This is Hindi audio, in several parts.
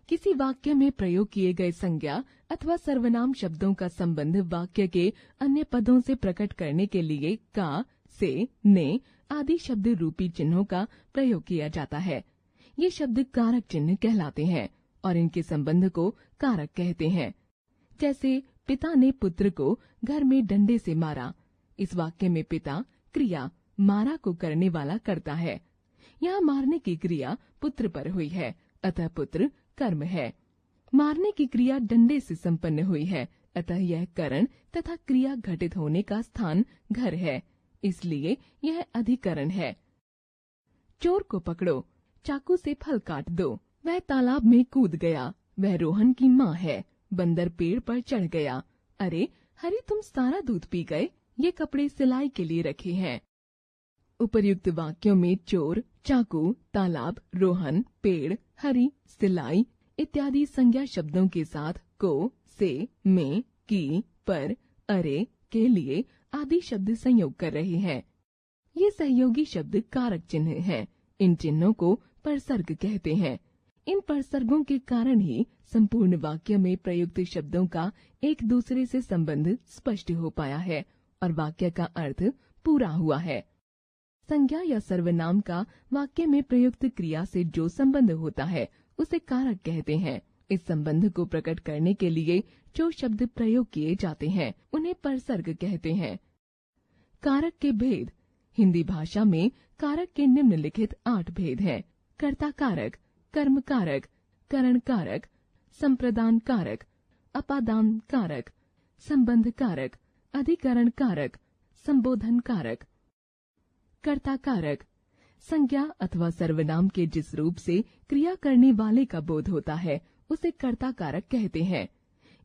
किसी वाक्य में प्रयोग किए गए संज्ञा अथवा सर्वनाम शब्दों का संबंध वाक्य के अन्य पदों से प्रकट करने के लिए का, से, ने आदि शब्द रूपी चिन्हों का प्रयोग किया जाता है। ये शब्द कारक चिन्ह कहलाते हैं और इनके संबंध को कारक कहते हैं। जैसे पिता ने पुत्र को घर में डंडे से मारा। इस वाक्य में पिता क्रिया मारा को करने वाला करता है। यहाँ मारने की क्रिया पुत्र पर हुई है, अतः पुत्र कर्म है। मारने की क्रिया डंडे से संपन्न हुई है, अतः यह करण तथा क्रिया घटित होने का स्थान घर है, इसलिए यह अधिकरण है। चोर को पकड़ो, चाकू से फल काट दो। वह तालाब में कूद गया। वह रोहन की माँ है। बंदर पेड़ पर चढ़ गया। अरे हरी, तुम सारा दूध पी गए। ये कपड़े सिलाई के लिए रखे हैं। उपर्युक्त वाक्यों में चोर, चाकू, तालाब, रोहन, पेड़, हरी, सिलाई इत्यादि संज्ञा शब्दों के साथ को, से, में, की, पर, अरे, के लिए आदि शब्द संयोग कर रहे हैं। ये सहयोगी शब्द कारक चिन्ह हैं। इन चिन्हों को परसर्ग कहते हैं। इन परसर्गों के कारण ही संपूर्ण वाक्य में प्रयुक्त शब्दों का एक दूसरे से संबंध स्पष्ट हो पाया है और वाक्य का अर्थ पूरा हुआ है। संज्ञा या सर्वनाम का वाक्य में प्रयुक्त क्रिया से जो संबंध होता है उसे कारक कहते हैं। इस संबंध को प्रकट करने के लिए जो शब्द प्रयोग किए जाते हैं उन्हें परसर्ग कहते हैं। कारक के भेद। हिंदी भाषा में कारक के निम्नलिखित 8 भेद हैं। कर्ता कारक, कर्म कारक, करण कारक, संप्रदान कारक, अपादान कारक, संबंध कारक, अधिकरण कारक, संबोधन कारक। कर्ता कारक संज्ञा अथवा सर्वनाम के जिस रूप से क्रिया करने वाले का बोध होता है उसे कर्ता कारक कहते हैं।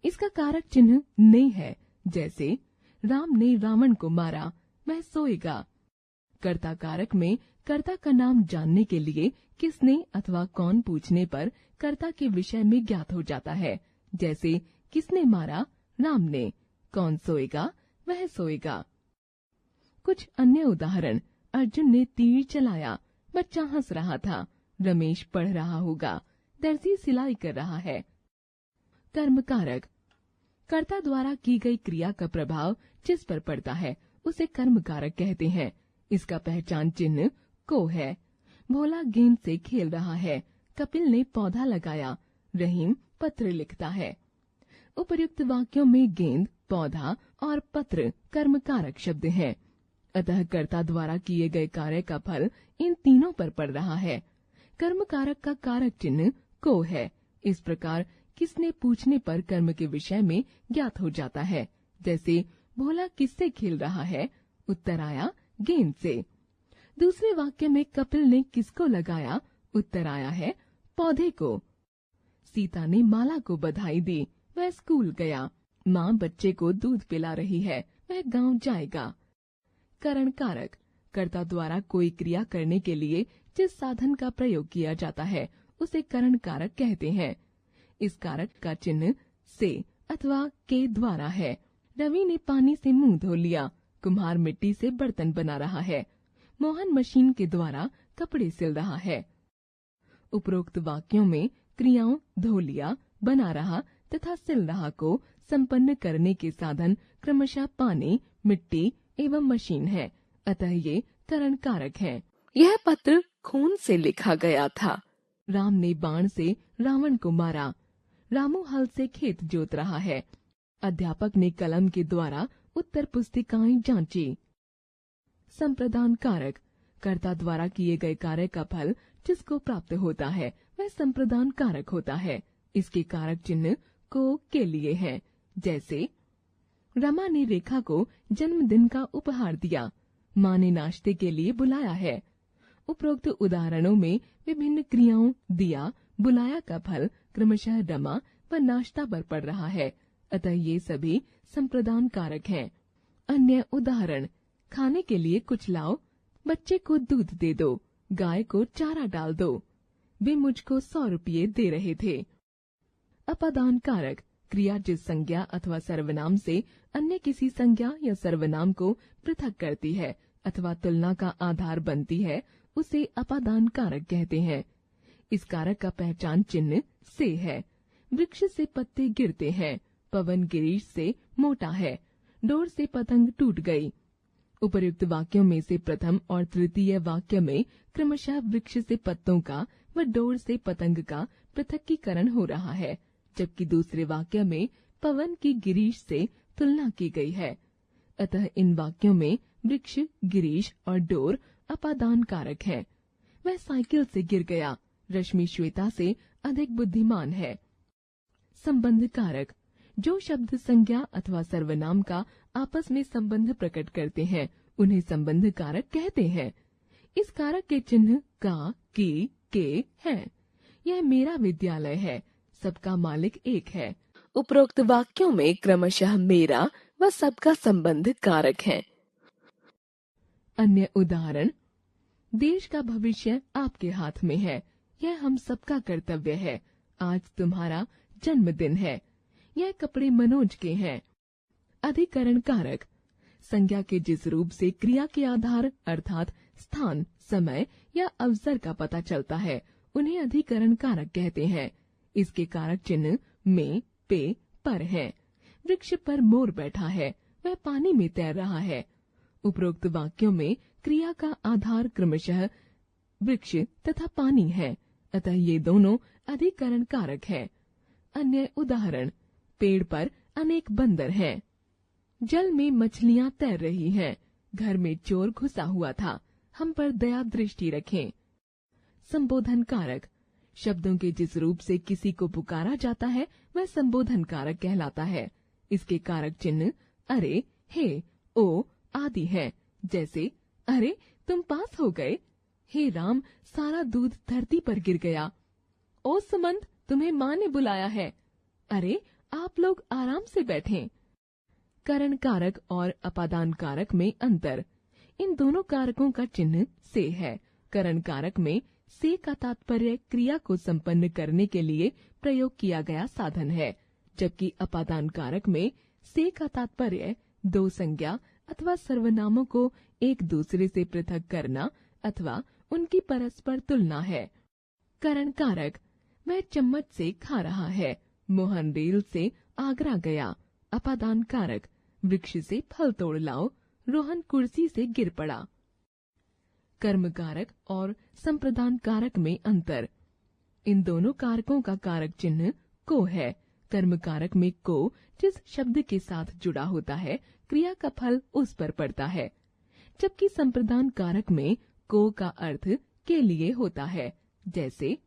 इसका कारक चिन्ह ने है। जैसे राम ने रावण को मारा, वह सोएगा। कर्ता कारक में कर्ता का नाम जानने के लिए किसने अथवा कौन पूछने पर कर्ता के विषय में ज्ञात हो जाता है। जैसे किसने मारा, राम ने। कौन सोएगा, वह सोएगा। कुछ अन्य उदाहरण। अर्जुन ने तीर चलाया, बच्चा हंस रहा था। रमेश पढ़ रहा होगा, दर्जी सिलाई कर रहा है। कर्म कारक कर्ता द्वारा की गई क्रिया का प्रभाव जिस पर पड़ता है उसे कर्म कारक कहते हैं। इसका पहचान चिन्ह को है। भोला गेंद से खेल रहा है। कपिल ने पौधा लगाया। रहीम पत्र लिखता है। उपर्युक्त वाक्यों में गेंद, पौधा और पत्र कर्म कारक शब्द हैं। अतः कर्ता द्वारा किए गए कार्य का फल इन तीनों पर पड़ रहा है। कर्म कारक का कारक चिन्ह को है। इस प्रकार किसने पूछने पर कर्म के विषय में ज्ञात हो जाता है। जैसे भोला किससे खेल रहा है, उत्तर आया गेंद से। दूसरे वाक्य में कपिल ने किसको लगाया, उत्तर आया है पौधे को। सीता ने माला को बधाई दी, वह स्कूल गया। माँ बच्चे को दूध पिला रही है, वह गांव जाएगा। करण कारक कर्ता द्वारा कोई क्रिया करने के लिए जिस साधन का प्रयोग किया जाता है उसे करण कारक कहते हैं। इस कारक का चिन्ह से अथवा के द्वारा है। रवि ने पानी से मुंह धो लिया। कुम्हार मिट्टी से बर्तन बना रहा है। मोहन मशीन के द्वारा कपड़े सिल रहा है। उपरोक्त वाक्यों में क्रियाओं धो लिया, बना रहा तथा सिल रहा को संपन्न करने के साधन क्रमशः पानी, मिट्टी एवं मशीन है। अतः ये करण कारक हैं। यह पत्र खून से लिखा गया था। राम ने बाण से रावण को मारा। रामू हल से खेत जोत रहा है। अध्यापक ने कलम के द्वारा उत्तर पुस्तिकाएं जांची। संप्रदान कारक कर्ता द्वारा किए गए कार्य का फल जिसको प्राप्त होता है वह संप्रदान कारक होता है। इसके कारक चिन्ह को के लिए है। जैसे रमा ने रेखा को जन्मदिन का उपहार दिया। माँ ने नाश्ते के लिए बुलाया है। उपरोक्त उदाहरणों में विभिन्न क्रियाओं दिया, बुलाया का फल क्रमशः रमा व नाश्ता पर पड़ रहा है। अतः ये सभी संप्रदान कारक हैं। अन्य उदाहरण खाने के लिए कुछ लाओ, बच्चे को दूध दे दो, गाय को चारा डाल दो। वे मुझको 100 रुपये दे रहे थे। अपादान कारक क्रिया जिस संज्ञा अथवा सर्वनाम से अन्य किसी संज्ञा या सर्वनाम को पृथक करती है अथवा तुलना का आधार बनती है उसे अपादान कारक कहते हैं। इस कारक का पहचान चिन्ह से है। वृक्ष से पत्ते गिरते हैं, पवन गिरीश से मोटा है, डोर से पतंग टूट गई। उपर्युक्त वाक्यों में से प्रथम और तृतीय वाक्य में क्रमशः वृक्ष से पत्तों का व डोर से पतंग का पृथक्कीकरण हो रहा है, जबकि दूसरे वाक्य में पवन की गिरीश से तुलना की गई है। अतः इन वाक्यों में वृक्ष, गिरीश और डोर अपादान कारक है। वह साइकिल से गिर गया, रश्मि श्वेता से अधिक बुद्धिमान है। संबंध कारक, जो शब्द संज्ञा अथवा सर्वनाम का आपस में संबंध प्रकट करते हैं उन्हें संबंध कारक कहते हैं। इस कारक के चिन्ह का, की, के हैं। यह मेरा विद्यालय है, सबका मालिक एक है। उपरोक्त वाक्यों में क्रमशः मेरा व सबका संबंध कारक है। अन्य उदाहरण, देश का भविष्य आपके हाथ में है, यह हम सबका कर्तव्य है। आज तुम्हारा जन्मदिन है, यह कपड़े मनोज के हैं। अधिकरण कारक, संज्ञा के जिस रूप से क्रिया के आधार अर्थात स्थान, समय या अवसर का पता चलता है उन्हें अधिकरण कारक कहते हैं। इसके कारक चिन्ह में, पे, पर हैं। वृक्ष पर मोर बैठा है, वह पानी में तैर रहा है। उपरोक्त वाक्यों में क्रिया का आधार क्रमशः वृक्ष तथा पानी है, अतः ये दोनों अधिकरण कारक हैं। अन्य उदाहरण, पेड़ पर अनेक बंदर हैं, जल में मछलियां तैर रही हैं, घर में चोर घुसा हुआ था, हम पर दया दृष्टि रखें। संबोधन कारक, शब्दों के जिस रूप से किसी को पुकारा जाता है वह संबोधन कारक कहलाता है। इसके कारक चिन्ह अरे, हे, ओ आदि हैं। जैसे, अरे तुम पास हो गए, हे राम सारा दूध धरती पर गिर गया, ओ सुमंत तुम्हें माँ ने बुलाया है, अरे आप लोग आराम से बैठें। करण कारक और अपादान कारक में अंतर, इन दोनों कारकों का चिन्ह से है। करण कारक में से का तात्पर्य क्रिया को संपन्न करने के लिए प्रयोग किया गया साधन है, जबकि अपादान कारक में से का तात्पर्य दो संज्ञा अथवा सर्वनामों को एक दूसरे से पृथक करना अथवा उनकी परस्पर तुलना है। करण कारक, वह चम्मच से खा रहा है, मोहन रेल से आगरा गया। अपादान कारक, वृक्ष से फल तोड़ लाओ, रोहन कुर्सी से गिर पड़ा। कर्म कारक और संप्रदान कारक में अंतर, इन दोनों कारकों का कारक चिन्ह को है। कर्म कारक में को जिस शब्द के साथ जुड़ा होता है क्रिया का फल उस पर पड़ता है, जबकि संप्रदान कारक में को का अर्थ के लिए होता है। जैसे,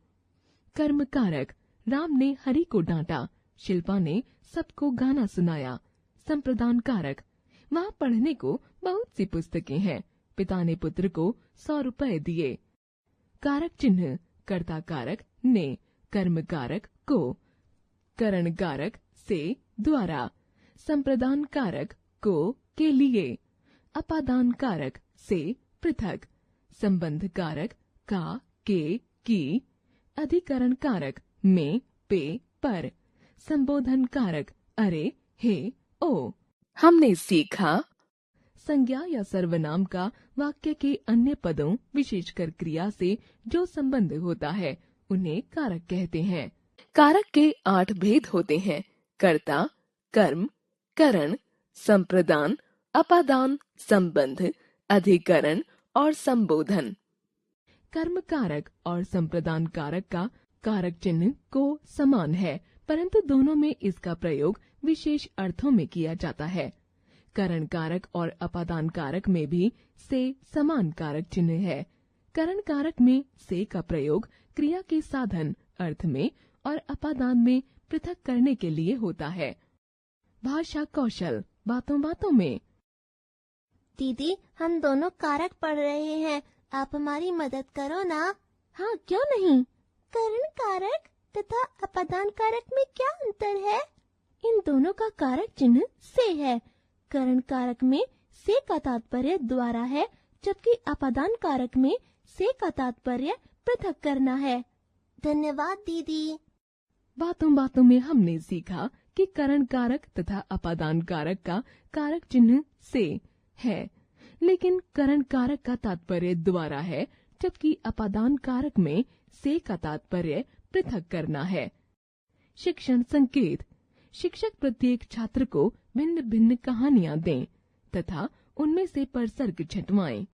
कर्म कारक, राम ने हरि को डांटा, शिल्पा ने सबको गाना सुनाया। संप्रदान कारक, वहाँ पढ़ने को बहुत सी पुस्तकें हैं, पिता ने पुत्र को 100 रुपए दिए। कारक चिन्ह, कर्ता कारक ने, कर्म कारक को, करण कारक से, द्वारा, संप्रदान कारक को, के लिए, अपादान कारक से, पृथक, संबंध कारक का, के, की, अधिकरण कारक में, पे, पर, संबोधन कारक अरे, हे, ओ। हमने सीखा, संज्ञा या सर्वनाम का वाक्य के अन्य पदों विशेषकर क्रिया से जो संबंध होता है उन्हें कारक कहते हैं। कारक के 8 भेद होते हैं: कर्ता, कर्म, करण, संप्रदान, अपादान, संबंध, अधिकरण और संबोधन। कर्म कारक और संप्रदान कारक का कारक चिन्ह को समान है, परंतु दोनों में इसका प्रयोग विशेष अर्थों में किया जाता है। करण कारक और अपादान कारक में भी से समान कारक चिन्ह है। करण कारक में से का प्रयोग क्रिया के साधन अर्थ में और अपादान में पृथक करने के लिए होता है। भाषा कौशल, बातों बातों में। दीदी, हम दोनों कारक पढ़ रहे हैं, आप हमारी मदद करो ना। हाँ, क्यों नहीं। करण कारक तथा अपादान कारक में क्या अंतर है? इन दोनों का कारक चिन्ह से है। करण कारक में से का तात्पर्य द्वारा है, जबकि अपादान कारक में से का तात्पर्य पृथक करना है। धन्यवाद दीदी। बातों बातों में हमने सीखा कि करण कारक तथा अपादान कारक का कारक चिन्ह से है, लेकिन करण कारक का तात्पर्य द्वारा है, जबकि अपादान कारक में से का तात्पर्य पृथक करना है। शिक्षण संकेत। शिक्षक प्रत्येक छात्र को भिन्न भिन्न कहानियां दें तथा उनमें से प्रसर्ग छंटवाएं।